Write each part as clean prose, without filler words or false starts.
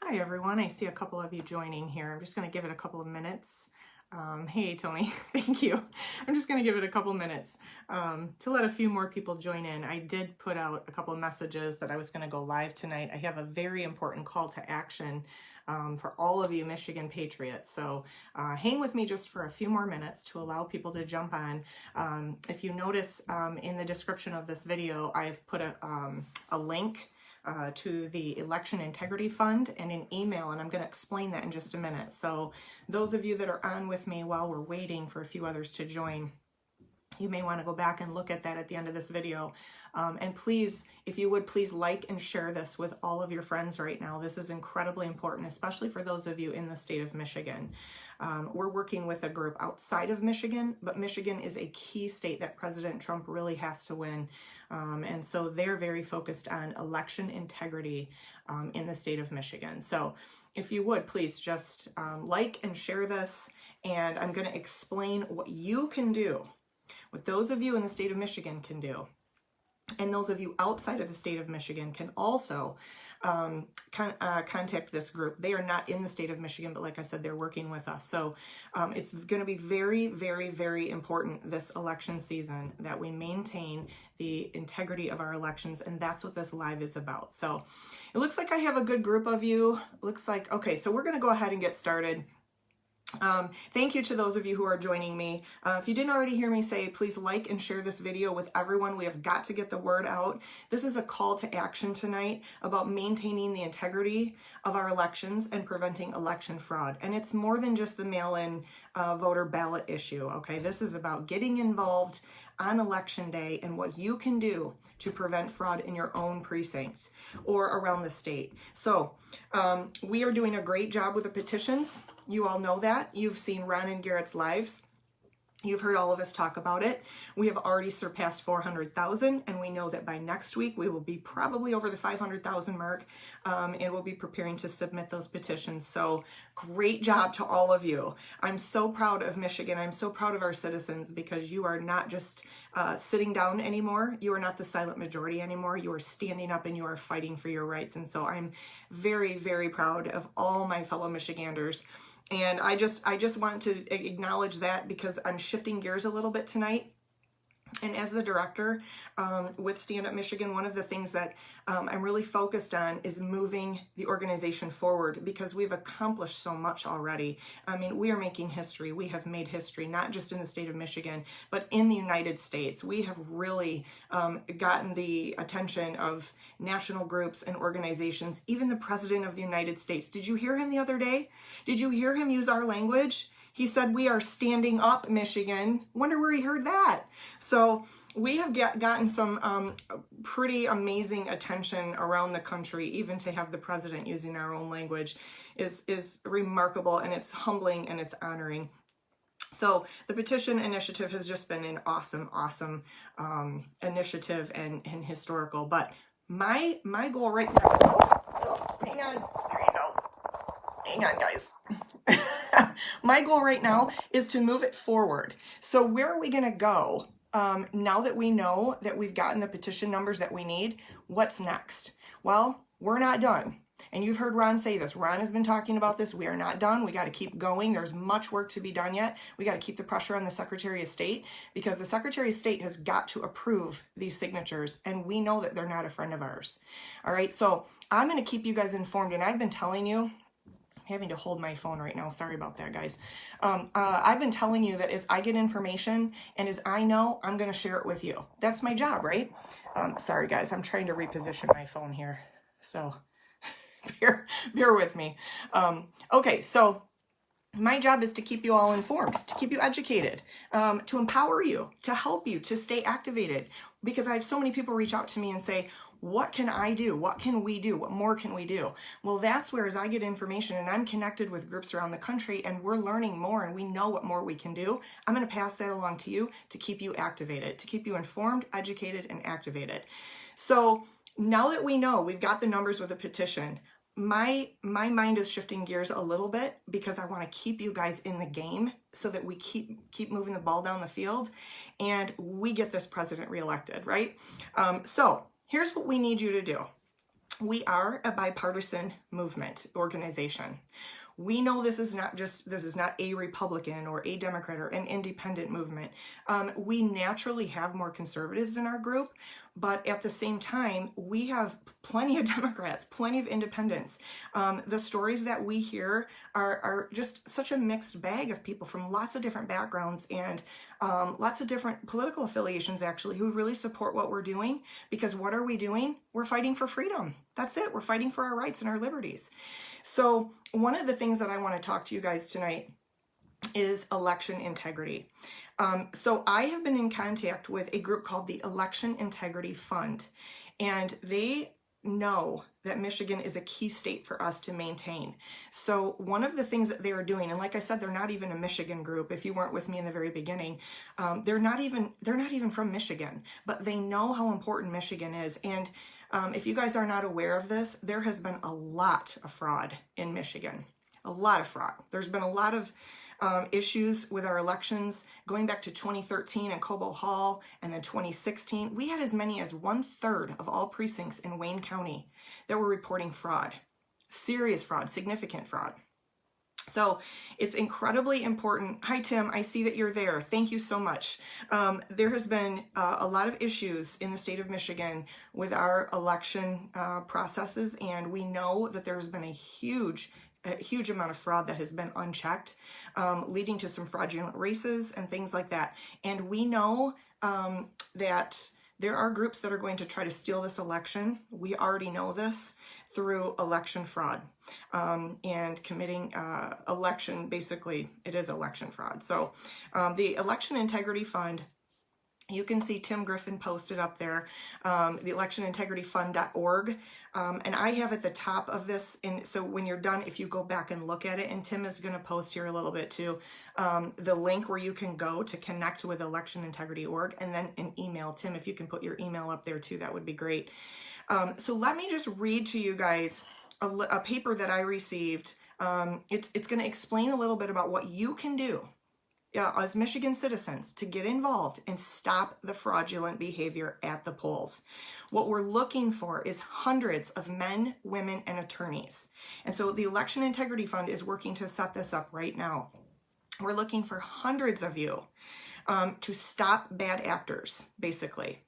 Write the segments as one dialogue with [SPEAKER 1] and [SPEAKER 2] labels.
[SPEAKER 1] Hi everyone, I see a couple of you joining here. I'm just going to give it a couple of minutes. Hey Tony, thank you. I'm just going to give it a couple minutes to let a few more people join in. I did put out a couple of messages that I was going to go live tonight. I have a very important call to action for all of you Michigan Patriots. So hang with me just for a few more minutes to allow people to jump on. If you notice in the description of this video, I've put a link to the Election Integrity Fund and an email, and I'm going to explain that in just a minute. So those of you that are on with me while we're waiting for a few others to join, you may want to go back and look at that at the end of this video. And please, if you would, please like and share this with all of your friends right now. This is incredibly important, especially for those of you in the state of Michigan. We're working with a group outside of Michigan, but Michigan is a key state that President Trump really has to win. And so they're very focused on election integrity in the state of Michigan. So if you would, please just like and share this. And I'm going to explain what you can do, what those of you in the state of Michigan can do. And those of you outside of the state of Michigan can also contact this group. They are not in the state of Michigan, but like I said, they're working with us. So it's going to be very, very, very important this election season that we maintain the integrity of our elections. And that's what this live is about. So it looks like I have a good group of you. Looks like, okay, so we're going to go ahead and get started. Thank you to those of you who are joining me. If you didn't already hear me say, please like and share this video with everyone. We have got to get the word out. This is a call to action tonight about maintaining the integrity of our elections and preventing election fraud. And it's more than just the mail-in voter ballot issue, okay? This is about getting involved on election day and what you can do to prevent fraud in your own precinct or around the state. So we are doing a great job with the petitions. You all know that. You've seen Ron and Garrett's lives. You've heard all of us talk about it. We have already surpassed 400,000, and we know that by next week we will be probably over the 500,000 mark, and we'll be preparing to submit those petitions. So great job to all of you. I'm so proud of Michigan. I'm so proud of our citizens because you are not just sitting down anymore. You are not the silent majority anymore. You are standing up and you are fighting for your rights. And so I'm very, very proud of all my fellow Michiganders. And I just want to acknowledge that because I'm shifting gears a little bit tonight. And as the director with Stand Up Michigan, one of the things that I'm really focused on is moving the organization forward because we've accomplished so much already. I mean, we are making history. We have made history, not just in the state of Michigan, but in the United States. We have really gotten the attention of national groups and organizations, even the President of the United States. Did you hear him the other day? Did you hear him use our language? He said, we are standing up, Michigan. Wonder where he heard that. So we have gotten some pretty amazing attention around the country. Even to have the president using our own language is remarkable, and it's humbling and it's honoring. So the petition initiative has just been an awesome initiative and historical. But my goal right now, hang on, there you go. Hang on, guys. My goal right now is to move it forward. So where are we going to go now that we know that we've gotten the petition numbers that we need? What's next? Well, we're not done. And you've heard Ron say this. Ron has been talking about this. We are not done. We got to keep going. There's much work to be done yet. We got to keep the pressure on the Secretary of State because the Secretary of State has got to approve these signatures, and we know that they're not a friend of ours. All right, so I'm going to keep you guys informed, and I've been telling you, having to hold my phone right now. Sorry about that, guys. I've been telling you that as I get information and as I know, I'm going to share it with you. That's my job, right? Sorry, guys. I'm trying to reposition my phone here. So bear with me. Okay, so my job is to keep you all informed, to keep you educated, to empower you, to help you, to stay activated. Because I have so many people reach out to me and say, what can I do? What can we do? What more can we do? Well, that's where as I get information and I'm connected with groups around the country and we're learning more and we know what more we can do, I'm going to pass that along to you to keep you activated, to keep you informed, educated, and activated. So now that we know we've got the numbers with a petition, my mind is shifting gears a little bit because I want to keep you guys in the game so that we keep moving the ball down the field and we get this president reelected, right? So here's what we need you to do. We are a bipartisan movement organization. We know this is not a Republican or a Democrat or an independent movement. We naturally have more conservatives in our group, but at the same time, we have plenty of Democrats, plenty of independents. The stories that we hear are just such a mixed bag of people from lots of different backgrounds and lots of different political affiliations, actually, who really support what we're doing. Because what are we doing? We're fighting for freedom. That's it. We're fighting for our rights and our liberties. So one of the things that I want to talk to you guys tonight is election integrity. So I have been in contact with a group called the Election Integrity Fund, and they know that Michigan is a key state for us to maintain. So one of the things that they are doing, and like I said, they're not even a Michigan group. If you weren't with me in the very beginning, they're not even from Michigan, but they know how important Michigan is. And if you guys are not aware of this, there has been a lot of fraud in Michigan, a lot of fraud. There's been a lot of issues with our elections going back to 2013 in Cobo Hall, and then 2016. We had as many as 1/3 of all precincts in Wayne County that were reporting fraud, serious fraud, significant fraud. So it's incredibly important. Hi, Tim. I see that you're there. Thank you so much. There has been a lot of issues in the state of Michigan with our election processes, and we know that there's been a huge amount of fraud that has been unchecked, leading to some fraudulent races and things like that. And we know that there are groups that are going to try to steal this election. We already know this through election fraud and committing election, basically it is election fraud. So the Election Integrity Fund, you can see Tim Griffin posted up there, the electionintegrityfund.org. And I have at the top of this, and so when you're done, if you go back and look at it, and Tim is going to post here a little bit too, the link where you can go to connect with electionintegrity.org, and then an email. Tim, if you can put your email up there too, that would be great. So let me just read to you guys a paper that I received. It's going to explain a little bit about what you can do as Michigan citizens to get involved and stop the fraudulent behavior at the polls. What we're looking for is hundreds of men, women, and attorneys. And so the Election Integrity Fund is working to set this up right now. We're looking for hundreds of you to stop bad actors, basically,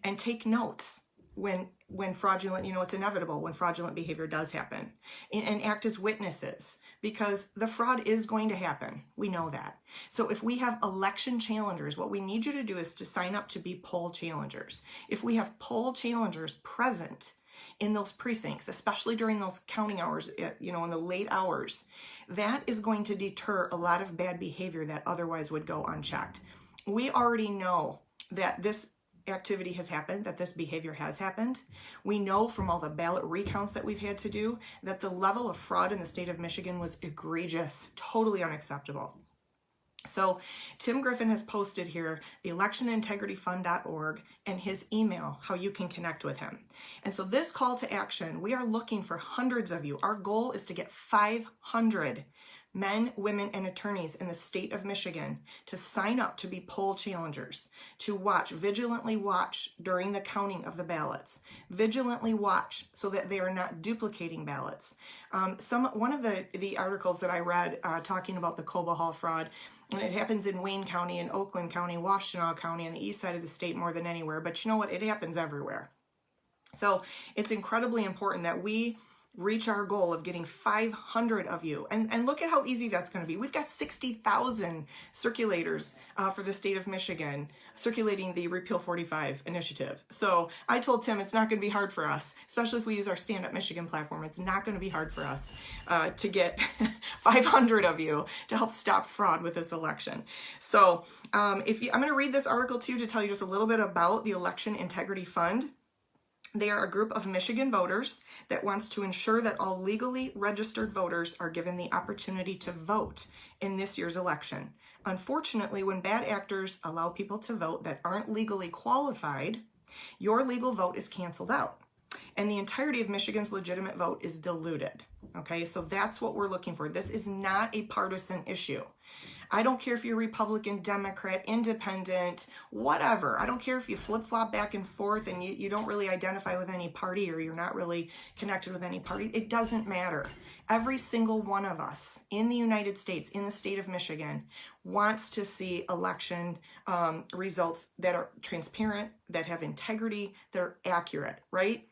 [SPEAKER 1] and take notes when fraudulent, it's inevitable when fraudulent behavior does happen, and act as witnesses, because the fraud is going to happen. We know that. So if we have election challengers, what we need you to do is to sign up to be poll challengers. If we have poll challengers present in those precincts, especially during those counting hours, in the late hours, that is going to deter a lot of bad behavior that otherwise would go unchecked. We already know that this activity has happened, that this behavior has happened. We know from all the ballot recounts that we've had to do that the level of fraud in the state of Michigan was egregious, totally unacceptable. So Tim Griffin has posted here the electionintegrityfund.org and his email, how you can connect with him. And so this call to action, we are looking for hundreds of you. Our goal is to get 500 men, women, and attorneys in the state of Michigan to sign up to be poll challengers, to vigilantly watch during the counting of the ballots, vigilantly watch so that they are not duplicating ballots. One of the articles that I read talking about the Cobo Hall fraud, and it happens in Wayne County, in Oakland County, Washtenaw County, on the east side of the state more than anywhere, but you know what? It happens everywhere. So it's incredibly important that we reach our goal of getting 500 of you. And look at how easy that's going to be. We've got 60,000 circulators for the state of Michigan circulating the Repeal 45 initiative. So I told Tim it's not going to be hard for us, especially if we use our Stand Up Michigan platform. It's not going to be hard for us to get 500 of you to help stop fraud with this election. So I'm going to read this article too to tell you just a little bit about the Election Integrity Fund. They are a group of Michigan voters that wants to ensure that all legally registered voters are given the opportunity to vote in this year's election. Unfortunately, when bad actors allow people to vote that aren't legally qualified, your legal vote is canceled out, and the entirety of Michigan's legitimate vote is diluted. Okay, so that's what we're looking for. This is not a partisan issue. I don't care if you're Republican, Democrat, Independent, whatever. I don't care if you flip-flop back and forth and you don't really identify with any party or you're not really connected with any party. It doesn't matter. Every single one of us in the United States, in the state of Michigan, wants to see election results that are transparent, that have integrity, that are accurate, right?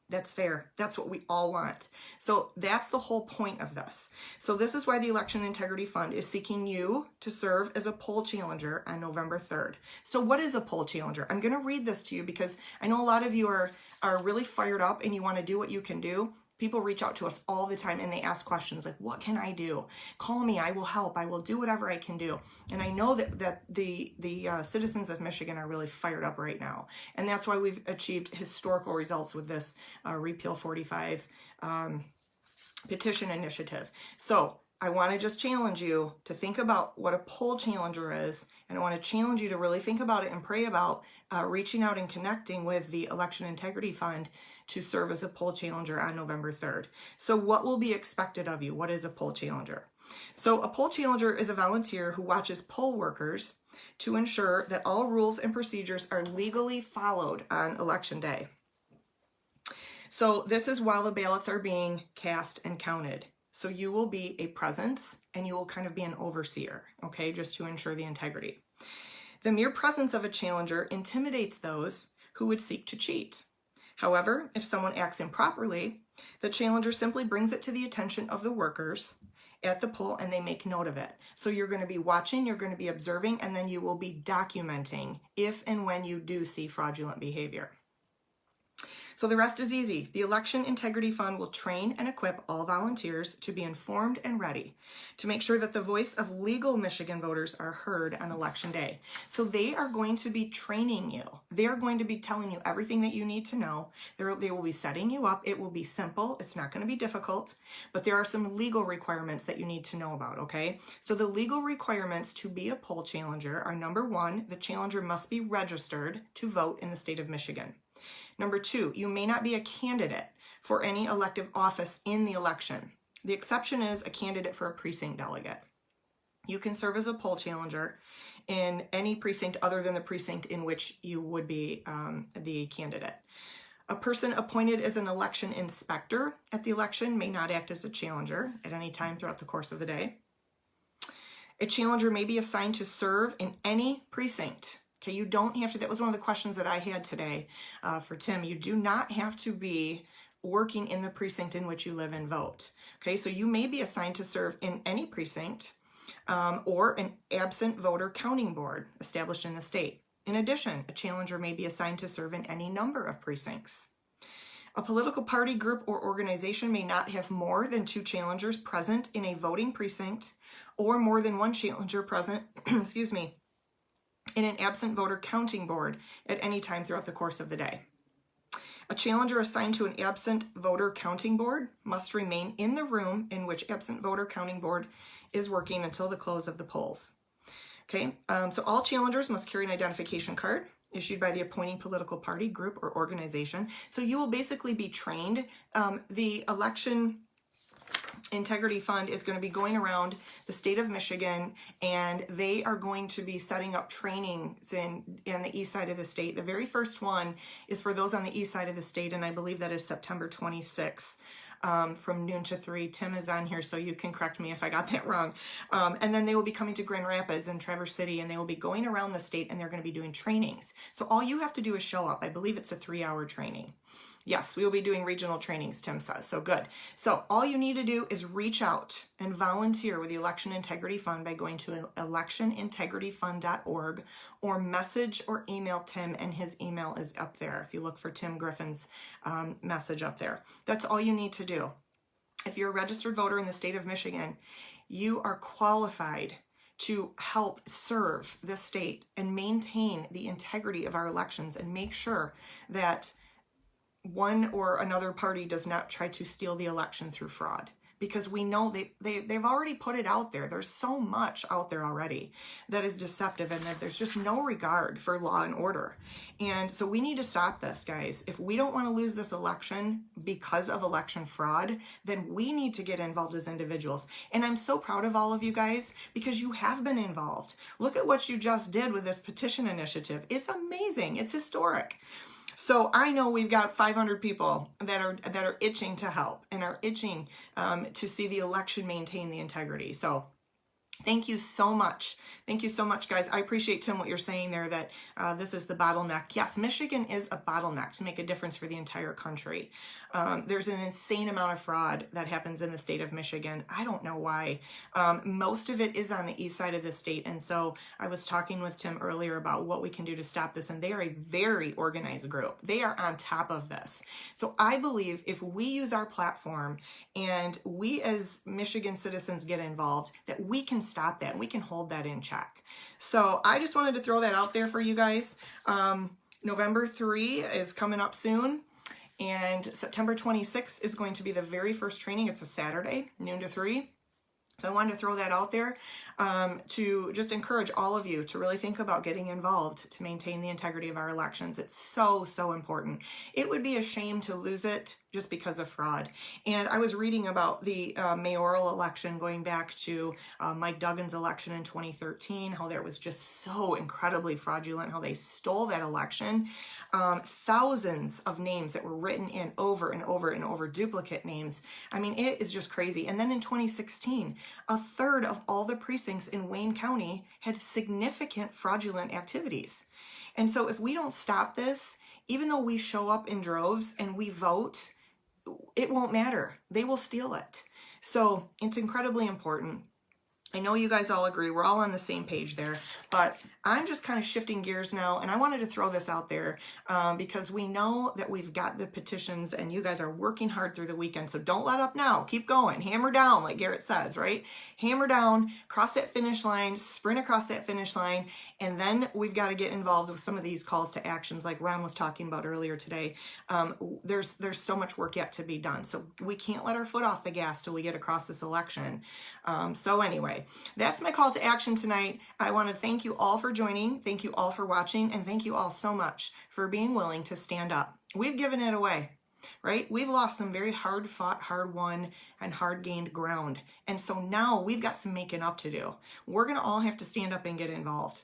[SPEAKER 1] That's fair. That's what we all want. So that's the whole point of this. So this is why the Election Integrity Fund is seeking you to serve as a poll challenger on November 3rd. So what is a poll challenger? I'm going to read this to you because I know a lot of you are really fired up and you want to do what you can do. People reach out to us all the time and they ask questions like, what can I do? Call me, I will help, I will do whatever I can do. And I know that the citizens of Michigan are really fired up right now. And that's why we've achieved historical results with this Repeal 45 petition initiative. So I want to just challenge you to think about what a poll challenger is. And I want to challenge you to really think about it and pray about reaching out and connecting with the Election Integrity Fund to serve as a poll challenger on November 3rd. So what will be expected of you? What is a poll challenger? So a poll challenger is a volunteer who watches poll workers to ensure that all rules and procedures are legally followed on election day. So this is while the ballots are being cast and counted. So you will be a presence and you will kind of be an overseer, okay, just to ensure the integrity. The mere presence of a challenger intimidates those who would seek to cheat. However, if someone acts improperly, the challenger simply brings it to the attention of the workers at the poll and they make note of it. So you're going to be watching, you're going to be observing, and then you will be documenting if and when you do see fraudulent behavior. So the rest is easy. The Election Integrity Fund will train and equip all volunteers to be informed and ready to make sure that the voice of legal Michigan voters are heard on election day. So they are going to be training you. They are going to be telling you everything that you need to know. They will be setting you up. It will be simple. It's not going to be difficult, but there are some legal requirements that you need to know about, okay? So the legal requirements to be a poll challenger are: number one, the challenger must be registered to vote in the state of Michigan. Number two, you may not be a candidate for any elective office in the election. The exception is a candidate for a precinct delegate. You can serve as a poll challenger in any precinct other than the precinct in which you would be the candidate. A person appointed as an election inspector at the election may not act as a challenger at any time throughout the course of the day. A challenger may be assigned to serve in any precinct. Okay, you don't have to. That was one of the questions that I had today for Tim. You do not have to be working in the precinct in which you live and vote. Okay, so you may be assigned to serve in any precinct or an absent voter counting board established in the state. In addition, a challenger may be assigned to serve in any number of precincts. A political party, group, or organization may not have more than 2 challengers present in a voting precinct or more than 1 challenger present, excuse me, in an absent voter counting board at any time throughout the course of the day. A challenger assigned to an absent voter counting board must remain in the room in which absent voter counting board is working until the close of the polls. Okay, so all challengers must carry an identification card issued by the appointing political party, group, or organization. So you will basically be trained. The Election Integrity Fund is going to be going around the state of Michigan, and they are going to be setting up trainings in the east side of the state. The very first one is for those on the east side of the state, and I believe that is September 26th. From noon to 3. Tim is on here, so you can correct me if I got that wrong. And then they will be coming to Grand Rapids and Traverse City, and they will be going around the state, and they're going to be doing trainings. So all you have to do is show up. I believe it's a 3-hour training. Yes, we will be doing regional trainings, Tim says. So good. So all you need to do is reach out and volunteer with the Election Integrity Fund by going to electionintegrityfund.org or message or email Tim, and his email is up there. If you look for Tim Griffin's message up there, that's all you need to do. If you're a registered voter in the state of Michigan, you are qualified to help serve the state and maintain the integrity of our elections and make sure that one or another party does not try to steal the election through fraud. because we know they've already put it out there. There's so much out there already that is deceptive, and that there's just no regard for law and order. And so we need to stop this, guys. If we don't want to lose this election because of election fraud, then we need to get involved as individuals. And I'm so proud of all of you guys because you have been involved. Look at what you just did with this petition initiative. It's amazing. It's historic. So I know we've got 500 people that are itching to help and are itching to see the election maintain the integrity. So thank you so much. Thank you so much, guys. I appreciate, Tim, what you're saying there, that this is the bottleneck. Yes, Michigan is a bottleneck to make a difference for the entire country. There's an insane amount of fraud that happens in the state of Michigan. I don't know why. Most of it is on the east side of the state. And so I was talking with Tim earlier about what we can do to stop this. And they are a very organized group. They are on top of this. So I believe if we use our platform and we as Michigan citizens get involved, that we can stop that and we can hold that in check. So I just wanted to throw that out there for you guys. November 3 is coming up soon. And September 26th is going to be the very first training. It's a Saturday, noon to 3. So I wanted to throw that out there to just encourage all of you to really think about getting involved to maintain the integrity of our elections. It's so, so important. It would be a shame to lose it just because of fraud. And I was reading about the mayoral election going back to Mike Duggan's election in 2013, how there was just so incredibly fraudulent, how they stole that election. Thousands of names that were written in over and over and over, duplicate names. I mean, it is just crazy. And then in 2016, a third of all the precincts in Wayne County had significant fraudulent activities. And so if we don't stop this, even though we show up in droves and we vote, it won't matter. They will steal it. So it's incredibly important. I know you guys all agree. We're all on the same page there, but I'm just kind of shifting gears now, and I wanted to throw this out there because we know that we've got the petitions and you guys are working hard through the weekend, so don't let up now. Keep going. Hammer down, like Garrett says, right? Hammer down, cross that finish line, sprint across that finish line, and then we've got to get involved with some of these calls to actions like Ron was talking about earlier today. There's so much work yet to be done, so we can't let our foot off the gas till we get across this election. So anyway, that's my call to action tonight. I want to thank you all for joining. Thank you all for watching. And thank you all so much for being willing to stand up. We've given it away, right? We've lost some very hard fought, hard won, and hard gained ground. And so now we've got some making up to do. We're going to all have to stand up and get involved.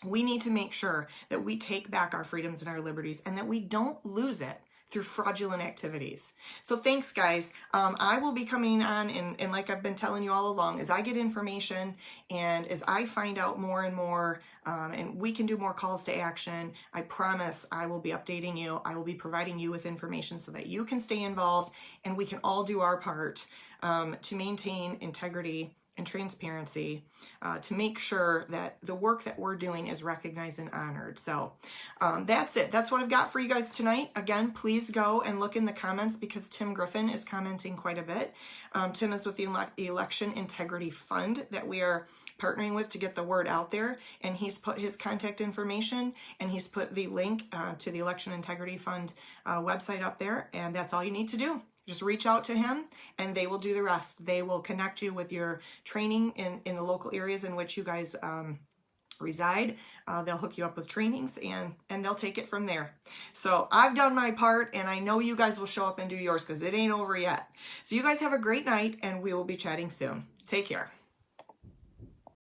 [SPEAKER 1] We need to make sure that we take back our freedoms and our liberties and that we don't lose it through fraudulent activities. So thanks, guys. I will be coming on, and like I've been telling you all along, as I get information and as I find out more and more, and we can do more calls to action, I promise I will be updating you. I will be providing you with information so that you can stay involved and we can all do our part to maintain integrity and transparency, to make sure that the work that we're doing is recognized and honored. So that's it. That's what I've got for you guys tonight. Again, please go and look in the comments because Tim Griffin is commenting quite a bit. Tim is with the Election Integrity Fund that we are partnering with to get the word out there, and he's put his contact information and he's put the link to the Election Integrity Fund website up there, and that's all you need to do. Just reach out to him and they will do the rest. They will connect you with your training in the local areas in which you guys reside. They'll hook you up with trainings and they'll take it from there. So I've done my part and I know you guys will show up and do yours because it ain't over yet. So you guys have a great night and we will be chatting soon. Take care.